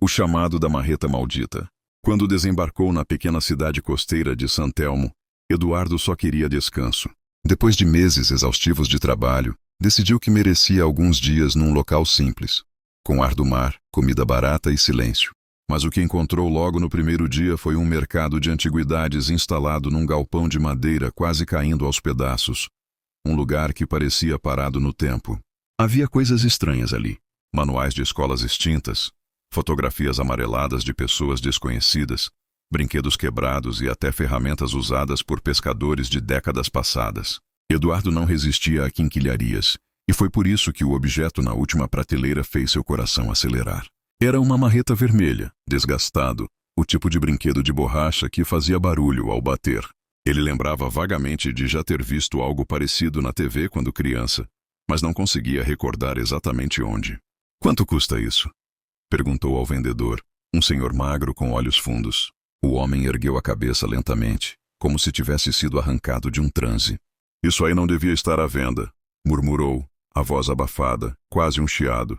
O chamado da marreta maldita. Quando desembarcou na pequena cidade costeira de San Telmo, Eduardo só queria descanso. Depois de meses exaustivos de trabalho, decidiu que merecia alguns dias num local simples, com ar do mar, comida barata e silêncio. Mas o que encontrou logo no primeiro dia foi um mercado de antiguidades instalado num galpão de madeira quase caindo aos pedaços. Um lugar que parecia parado no tempo. Havia coisas estranhas ali. Manuais de escolas extintas, fotografias amareladas de pessoas desconhecidas, brinquedos quebrados e até ferramentas usadas por pescadores de décadas passadas. Eduardo não resistia a quinquilharias, e foi por isso que o objeto na última prateleira fez seu coração acelerar. Era uma marreta vermelha, desgastado, o tipo de brinquedo de borracha que fazia barulho ao bater. Ele lembrava vagamente de já ter visto algo parecido na TV quando criança, mas não conseguia recordar exatamente onde. "Quanto custa isso?" perguntou ao vendedor, um senhor magro com olhos fundos. O homem ergueu a cabeça lentamente, como se tivesse sido arrancado de um transe. "Isso aí não devia estar à venda", murmurou, a voz abafada, quase um chiado.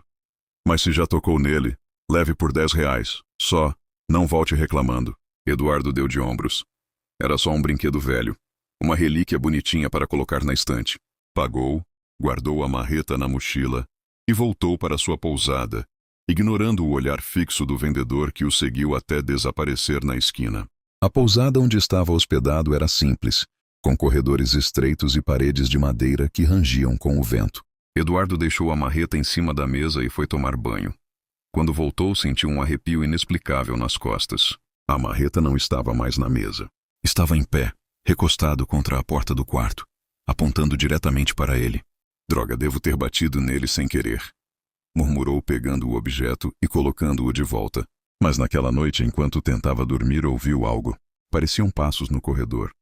"Mas se já tocou nele, leve por R$ 10, só, não volte reclamando." Eduardo deu de ombros. Era só um brinquedo velho, uma relíquia bonitinha para colocar na estante. Pagou, guardou a marreta na mochila e voltou para sua pousada, ignorando o olhar fixo do vendedor que o seguiu até desaparecer na esquina. A pousada onde estava hospedado era simples, com corredores estreitos e paredes de madeira que rangiam com o vento. Eduardo deixou a marreta em cima da mesa e foi tomar banho. Quando voltou, sentiu um arrepio inexplicável nas costas. A marreta não estava mais na mesa. Estava em pé, recostado contra a porta do quarto, apontando diretamente para ele. "Droga, devo ter batido nele sem querer", murmurou pegando o objeto e colocando-o de volta. Mas naquela noite, enquanto tentava dormir, ouviu algo. Pareciam passos no corredor,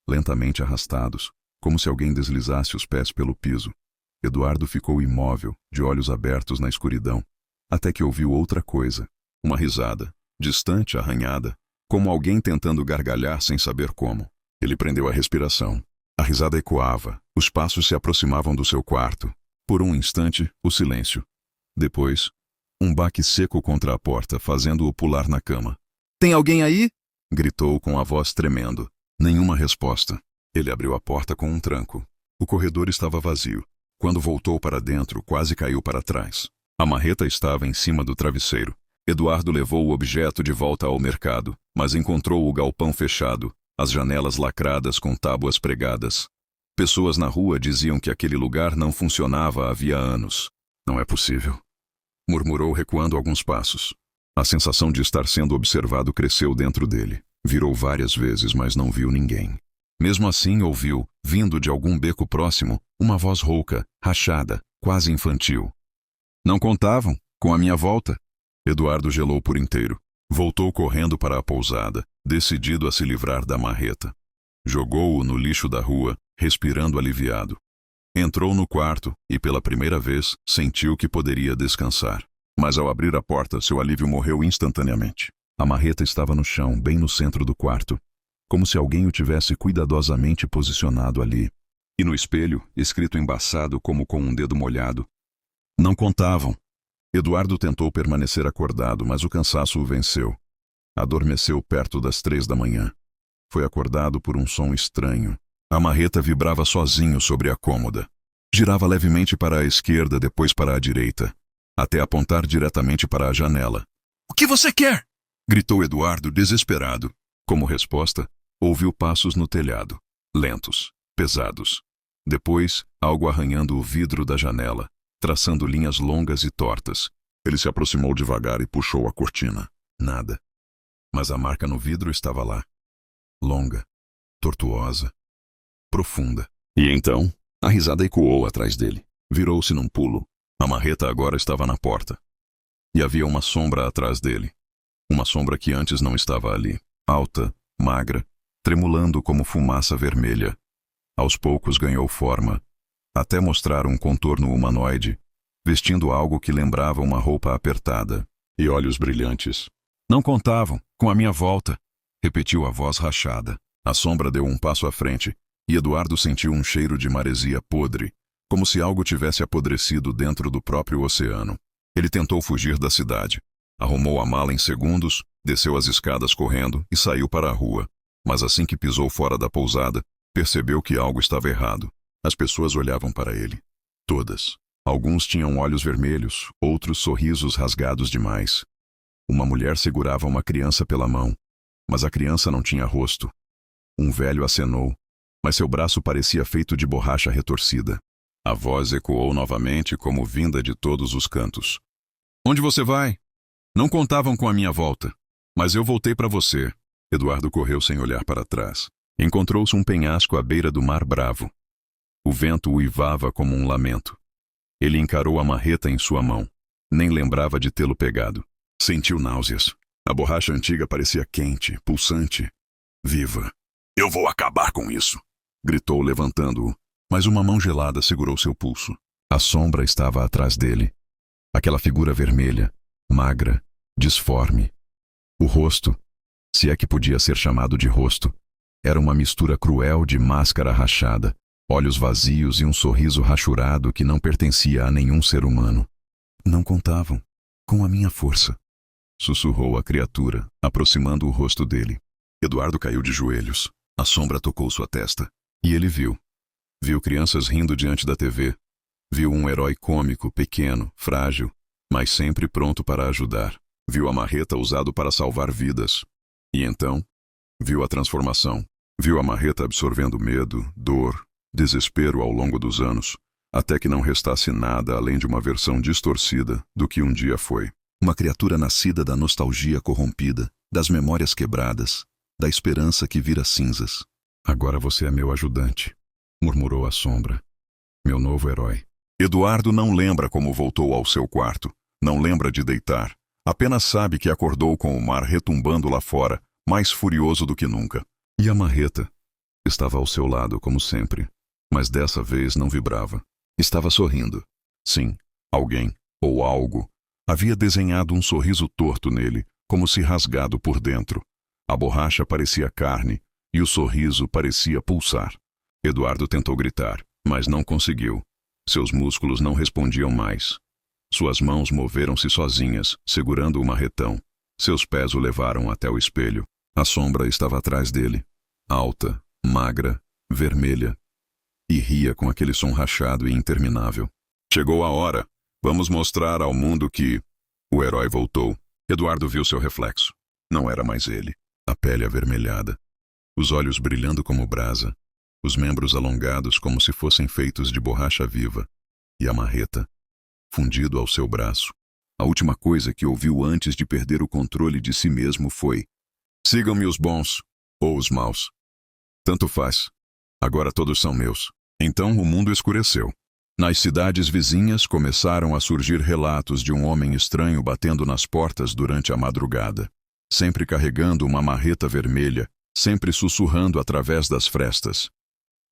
lentamente arrastados, como se alguém deslizasse os pés pelo piso. Eduardo ficou imóvel, de olhos abertos na escuridão, até que ouviu outra coisa. Uma risada, distante, arranhada, como alguém tentando gargalhar sem saber como. Ele prendeu a respiração. A risada ecoava, os passos se aproximavam do seu quarto. Por um instante, o silêncio. Depois, um baque seco contra a porta, fazendo-o pular na cama. "Tem alguém aí?" gritou com a voz tremendo. Nenhuma resposta. Ele abriu a porta com um tranco. O corredor estava vazio. Quando voltou para dentro, quase caiu para trás. A marreta estava em cima do travesseiro. Eduardo levou o objeto de volta ao mercado, mas encontrou o galpão fechado, as janelas lacradas com tábuas pregadas. Pessoas na rua diziam que aquele lugar não funcionava havia anos. "Não é possível", murmurou recuando alguns passos. A sensação de estar sendo observado cresceu dentro dele. Virou várias vezes, mas não viu ninguém. Mesmo assim, ouviu, vindo de algum beco próximo, uma voz rouca, rachada, quase infantil. "Não contavam com a minha volta?" Eduardo gelou por inteiro. Voltou correndo para a pousada, decidido a se livrar da marreta. Jogou-o no lixo da rua, respirando aliviado. Entrou no quarto e, pela primeira vez, sentiu que poderia descansar. Mas ao abrir a porta, seu alívio morreu instantaneamente. A marreta estava no chão, bem no centro do quarto, como se alguém o tivesse cuidadosamente posicionado ali. E no espelho, escrito embaçado como com um dedo molhado: "Não contavam." Eduardo tentou permanecer acordado, mas o cansaço o venceu. Adormeceu perto das 3 da manhã. Foi acordado por um som estranho. A marreta vibrava sozinho sobre a cômoda. Girava levemente para a esquerda, depois para a direita, até apontar diretamente para a janela. "O que você quer?" gritou Eduardo, desesperado. Como resposta, ouviu passos no telhado, lentos, pesados. Depois, algo arranhando o vidro da janela, traçando linhas longas e tortas. Ele se aproximou devagar e puxou a cortina. Nada. Mas a marca no vidro estava lá. Longa, tortuosa, profunda. E então, a risada ecoou atrás dele. Virou-se num pulo. A marreta agora estava na porta. E havia uma sombra atrás dele. Uma sombra que antes não estava ali. Alta, magra, tremulando como fumaça vermelha. Aos poucos ganhou forma, até mostrar um contorno humanoide, vestindo algo que lembrava uma roupa apertada, e olhos brilhantes. "Não contavam com a minha volta", repetiu a voz rachada. A sombra deu um passo à frente, e Eduardo sentiu um cheiro de maresia podre, como se algo tivesse apodrecido dentro do próprio oceano. Ele tentou fugir da cidade, Arrumou a mala em segundos, desceu as escadas correndo e saiu para a rua. Mas assim que pisou fora da pousada, percebeu que algo estava errado. As pessoas olhavam para ele. Todas. Alguns tinham olhos vermelhos, outros sorrisos rasgados demais. Uma mulher segurava uma criança pela mão, mas a criança não tinha rosto. Um velho acenou, mas seu braço parecia feito de borracha retorcida. A voz ecoou novamente como vinda de todos os cantos. Onde você vai? Não contavam com a minha volta, mas eu voltei para você. Eduardo correu sem olhar para trás. Encontrou-se um penhasco à beira do Mar Bravo. O vento uivava como um lamento. Ele encarou a marreta em sua mão. Nem lembrava de tê-lo pegado. Sentiu náuseas. A borracha antiga parecia quente, pulsante. Viva! Eu vou acabar com isso! Gritou levantando-o, mas uma mão gelada segurou seu pulso. A sombra estava atrás dele. Aquela figura vermelha, magra, disforme. O rosto, se é que podia ser chamado de rosto, era uma mistura cruel de máscara rachada, olhos vazios e um sorriso rachurado que não pertencia a nenhum ser humano. Não contavam com a minha força, sussurrou a criatura, aproximando o rosto dele. Eduardo caiu de joelhos. A sombra tocou sua testa. E ele viu. Viu crianças rindo diante da TV. Viu um herói cômico, pequeno, frágil, mas sempre pronto para ajudar. Viu a marreta usado para salvar vidas. E então, viu a transformação. Viu a marreta absorvendo medo, dor, desespero ao longo dos anos, até que não restasse nada além de uma versão distorcida do que um dia foi. Uma criatura nascida da nostalgia corrompida, das memórias quebradas, da esperança que vira cinzas. Agora você é meu ajudante, murmurou a sombra. Meu novo herói. Eduardo não lembra como voltou ao seu quarto. Não lembra de deitar. Apenas sabe que acordou com o mar retumbando lá fora, mais furioso do que nunca. E a marreta? Estava ao seu lado, como sempre. Mas dessa vez não vibrava. Estava sorrindo. Sim, alguém, ou algo, havia desenhado um sorriso torto nele, como se rasgado por dentro. A borracha parecia carne, e o sorriso parecia pulsar. Eduardo tentou gritar, mas não conseguiu. Seus músculos não respondiam mais. Suas mãos moveram-se sozinhas, segurando o marretão. Seus pés o levaram até o espelho. A sombra estava atrás dele, alta, magra, vermelha, e ria com aquele som rachado e interminável. Chegou a hora. Vamos mostrar ao mundo que... O herói voltou. Eduardo viu seu reflexo. Não era mais ele. A pele avermelhada, os olhos brilhando como brasa, os membros alongados como se fossem feitos de borracha viva, e a marreta, fundido ao seu braço. A última coisa que ouviu antes de perder o controle de si mesmo foi: sigam-me os bons, ou os maus. Tanto faz. Agora todos são meus. Então o mundo escureceu. Nas cidades vizinhas começaram a surgir relatos de um homem estranho batendo nas portas durante a madrugada. Sempre carregando uma marreta vermelha, sempre sussurrando através das frestas.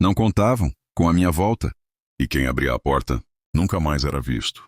Não contavam com a minha volta. E quem abria a porta nunca mais era visto.